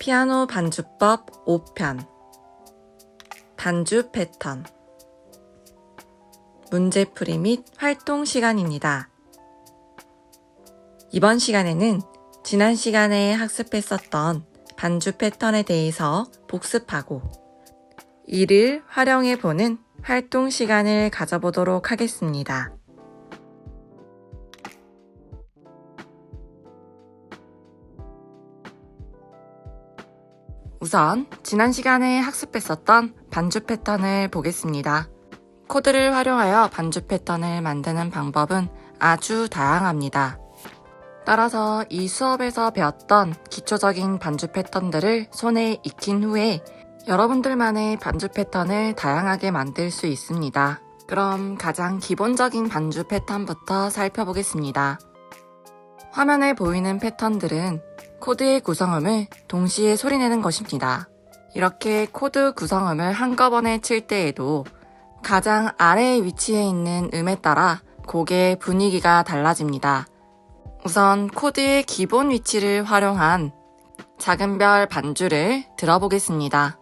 피아노 반주법 5편 반주 패턴 문제풀이 및 활동 시간입니다. 이번 시간에는 지난 시간에 학습했었던 반주 패턴에 대해서 복습하고 이를 활용해보는 활동 시간을 가져보도록 하겠습니다. 우선 지난 시간에 학습했었던 반주 패턴을 보겠습니다. 코드를 활용하여 반주 패턴을 만드는 방법은 아주 다양합니다. 따라서 이 수업에서 배웠던 기초적인 반주 패턴들을 손에 익힌 후에 여러분들만의 반주 패턴을 다양하게 만들 수 있습니다. 그럼 가장 기본적인 반주 패턴부터 살펴보겠습니다. 화면에 보이는 패턴들은 코드의 구성음을 동시에 소리내는 것입니다. 이렇게 코드 구성음을 한꺼번에 칠 때에도 가장 아래에 위치해 있는 음에 따라 곡의 분위기가 달라집니다. 우선 코드의 기본 위치를 활용한 작은 별 반주를 들어보겠습니다.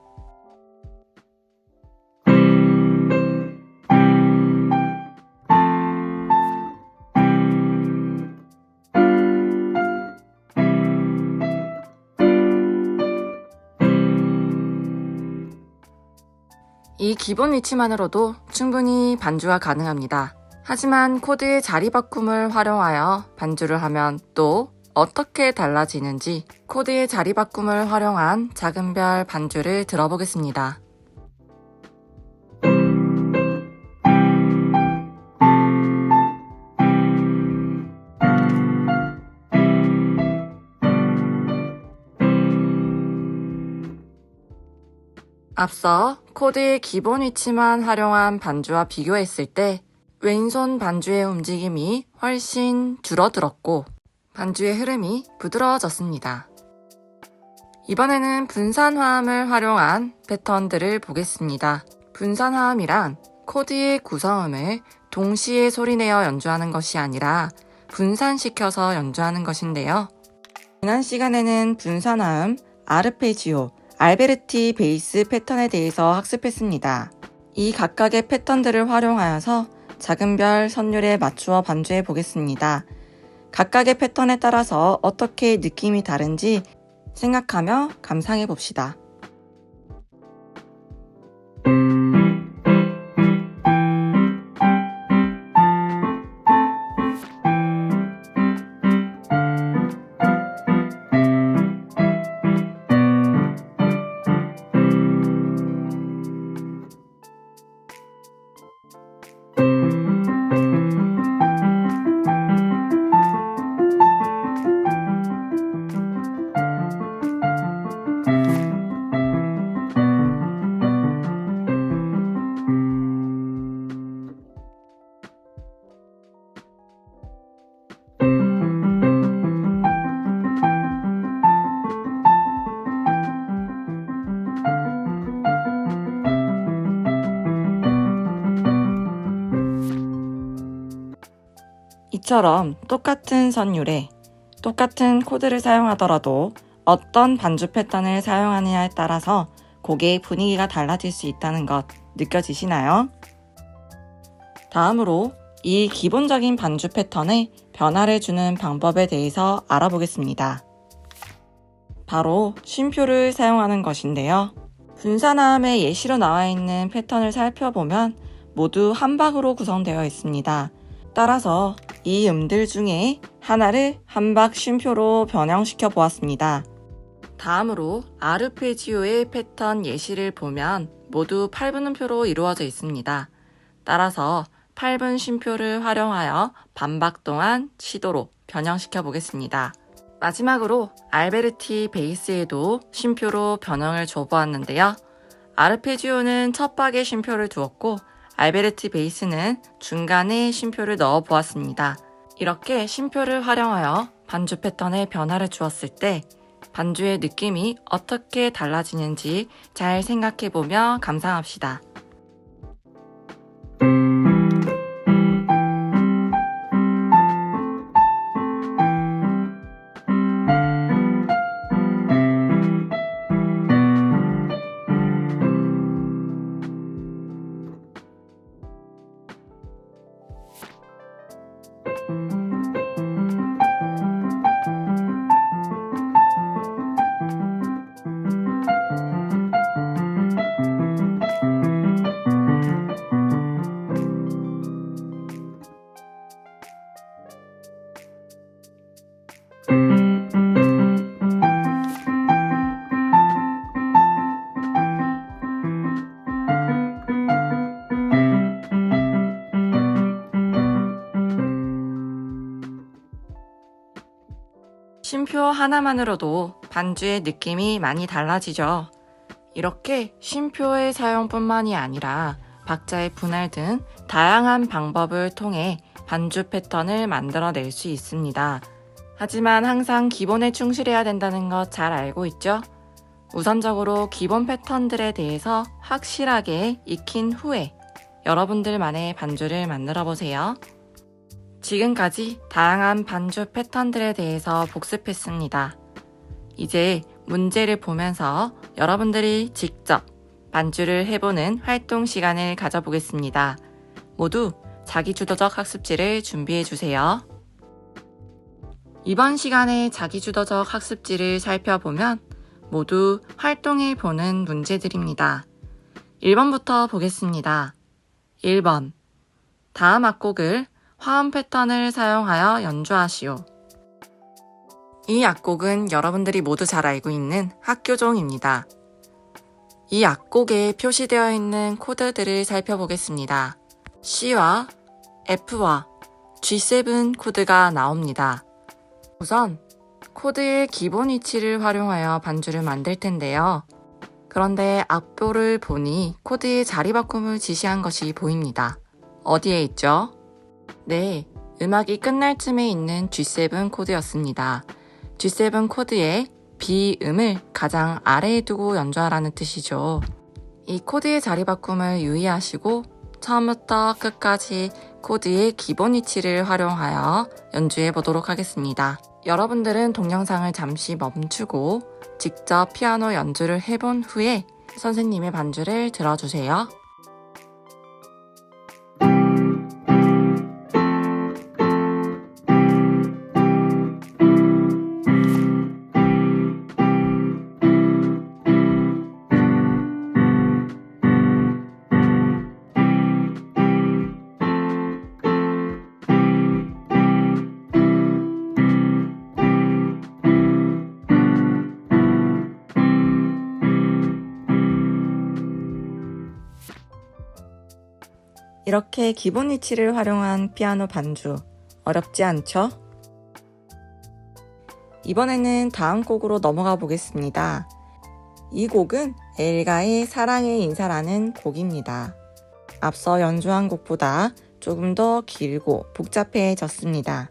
이 기본 위치만으로도 충분히 반주가 가능합니다. 하지만 코드의 자리 바꿈을 활용하여 반주를 하면 또 어떻게 달라지는지 코드의 자리 바꿈을 활용한 작은 별 반주를 들어보겠습니다. 앞서 코드의 기본 위치만 활용한 반주와 비교했을 때 왼손 반주의 움직임이 훨씬 줄어들었고 반주의 흐름이 부드러워졌습니다. 이번에는 분산화음을 활용한 패턴들을 보겠습니다. 분산화음이란 코드의 구성음을 동시에 소리내어 연주하는 것이 아니라 분산시켜서 연주하는 것인데요. 지난 시간에는 분산화음, 아르페지오, 알베르티 베이스 패턴에 대해서 학습했습니다. 이 각각의 패턴들을 활용하여서 작은 별 선율에 맞추어 반주해 보겠습니다. 각각의 패턴에 따라서 어떻게 느낌이 다른지 생각하며 감상해 봅시다. 이처럼 똑같은 선율에 똑같은 코드를 사용하더라도 어떤 반주 패턴을 사용하느냐에 따라서 곡의 분위기가 달라질 수 있다는 것 느껴지시나요? 다음으로 이 기본적인 반주 패턴에 변화를 주는 방법에 대해서 알아보겠습니다. 바로 쉼표를 사용하는 것인데요. 분산화음의 예시로 나와 있는 패턴을 살펴보면 모두 한 박으로 구성되어 있습니다. 따라서 이 음들 중에 하나를 한 박 쉼표로 변형시켜 보았습니다. 다음으로 아르페지오의 패턴 예시를 보면 모두 8분음표로 이루어져 있습니다. 따라서 8분 쉼표를 활용하여 반박 동안 시도로 변형시켜 보겠습니다. 마지막으로 알베르티 베이스에도 쉼표로 변형을 줘보았는데요. 아르페지오는 첫 박에 쉼표를 두었고 알베르티 베이스는 중간에 쉼표를 넣어 보았습니다. 이렇게 쉼표를 활용하여 반주 패턴에 변화를 주었을 때 반주의 느낌이 어떻게 달라지는지 잘 생각해보며 감상합시다. 쉼표 하나만으로도 반주의 느낌이 많이 달라지죠. 이렇게 쉼표의 사용뿐만이 아니라 박자의 분할 등 다양한 방법을 통해 반주 패턴을 만들어낼 수 있습니다. 하지만 항상 기본에 충실해야 된다는 것 잘 알고 있죠? 우선적으로 기본 패턴들에 대해서 확실하게 익힌 후에 여러분들만의 반주를 만들어 보세요. 지금까지 다양한 반주 패턴들에 대해서 복습했습니다. 이제 문제를 보면서 여러분들이 직접 반주를 해보는 활동 시간을 가져보겠습니다. 모두 자기주도적 학습지를 준비해주세요. 이번 시간에 자기주도적 학습지를 살펴보면 모두 활동해보는 문제들입니다. 1번부터 보겠습니다. 1번. 다음 악곡을 화음 패턴을 사용하여 연주하시오. 이 악곡은 여러분들이 모두 잘 알고 있는 학교종입니다. 이 악곡에 표시되어 있는 코드들을 살펴보겠습니다. C와 F와 G7 코드가 나옵니다. 우선 코드의 기본 위치를 활용하여 반주를 만들 텐데요. 그런데 악보를 보니 코드의 자리 바꿈을 지시한 것이 보입니다. 어디에 있죠? 네, 음악이 끝날 쯤에 있는 G7 코드였습니다. G7 코드의 B음을 가장 아래에 두고 연주하라는 뜻이죠. 이 코드의 자리 바꿈을 유의하시고 처음부터 끝까지 코드의 기본 위치를 활용하여 연주해 보도록 하겠습니다. 여러분들은 동영상을 잠시 멈추고 직접 피아노 연주를 해본 후에 선생님의 반주를 들어주세요. 이렇게 기본 위치를 활용한 피아노 반주, 어렵지 않죠? 이번에는 다음 곡으로 넘어가 보겠습니다. 이 곡은 엘가의 사랑의 인사라는 곡입니다. 앞서 연주한 곡보다 조금 더 길고 복잡해졌습니다.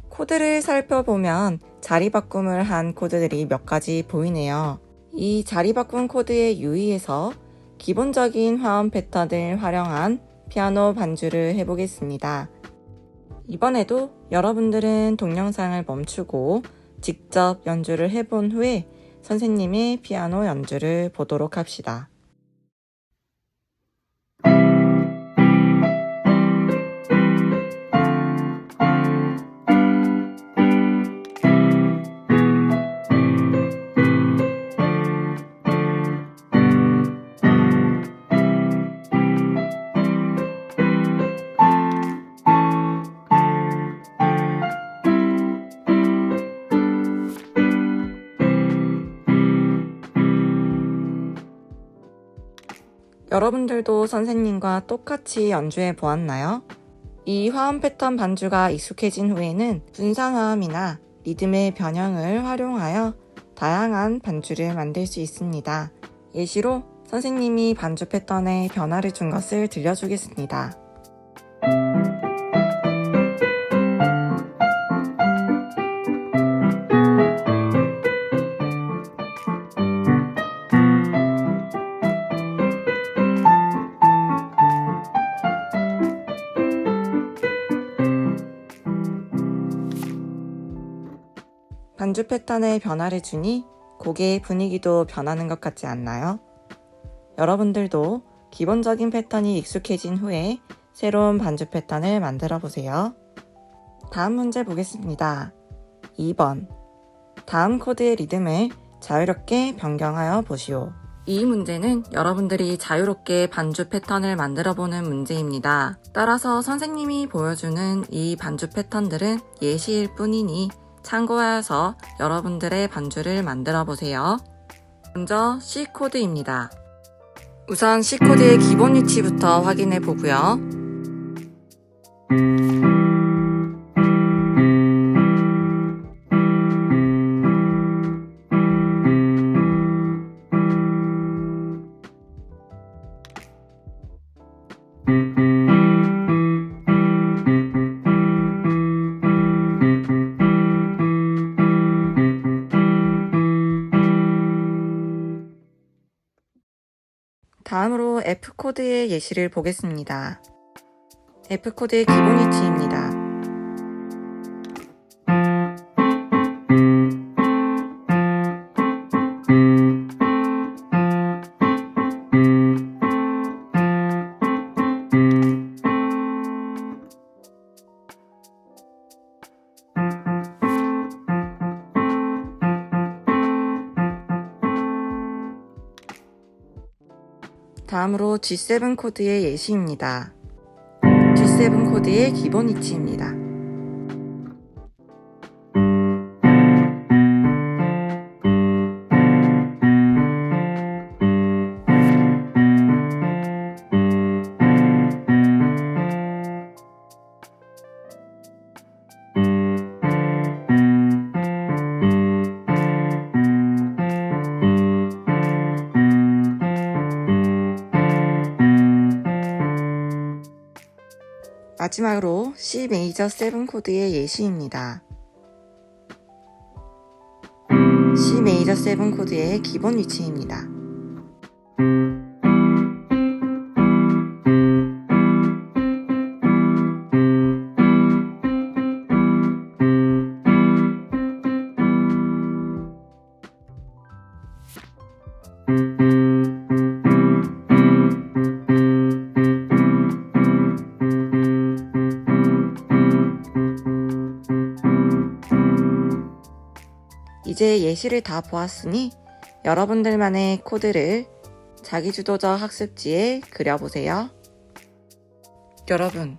코드를 살펴보면 자리 바꿈을 한 코드들이 몇 가지 보이네요. 이 자리 바꾼 코드에 유의해서 기본적인 화음 패턴을 활용한 피아노 반주를 해보겠습니다. 이번에도 여러분들은 동영상을 멈추고 직접 연주를 해본 후에 선생님의 피아노 연주를 보도록 합시다. 여러분들도 선생님과 똑같이 연주해 보았나요? 이 화음 패턴 반주가 익숙해진 후에는 분상화음이나 리듬의 변형을 활용하여 다양한 반주를 만들 수 있습니다. 예시로 선생님이 반주 패턴에 변화를 준 것을 들려주겠습니다. 반주 패턴에 변화를 주니 곡의 분위기도 변하는 것 같지 않나요? 여러분들도 기본적인 패턴이 익숙해진 후에 새로운 반주 패턴을 만들어 보세요. 다음 문제 보겠습니다. 2번. 다음 코드의 리듬을 자유롭게 변경하여 보시오. 이 문제는 여러분들이 자유롭게 반주 패턴을 만들어보는 문제입니다. 따라서 선생님이 보여주는 이 반주 패턴들은 예시일 뿐이니 참고하여서 여러분들의 반주를 만들어 보세요. 먼저 C 코드입니다. 우선 C 코드의 기본 위치부터 확인해 보고요. 다음으로 F코드의 예시를 보겠습니다. F코드의 기본 위치입니다. 다음으로 G7 코드의 예시입니다. G7 코드의 기본 위치입니다. 마지막으로 C 메이저 7 코드의 예시입니다. C 메이저 7 코드의 기본 위치입니다. 이제 예시를 다 보았으니 여러분들만의 코드를 자기주도적 학습지에 그려보세요. 여러분,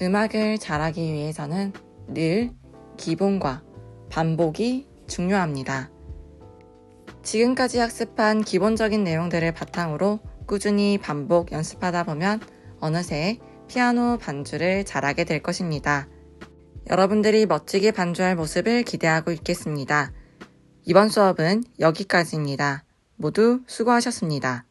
음악을 잘하기 위해서는 늘 기본과 반복이 중요합니다. 지금까지 학습한 기본적인 내용들을 바탕으로 꾸준히 반복 연습하다 보면 어느새 피아노 반주를 잘하게 될 것입니다. 여러분들이 멋지게 반주할 모습을 기대하고 있겠습니다. 이번 수업은 여기까지입니다. 모두 수고하셨습니다.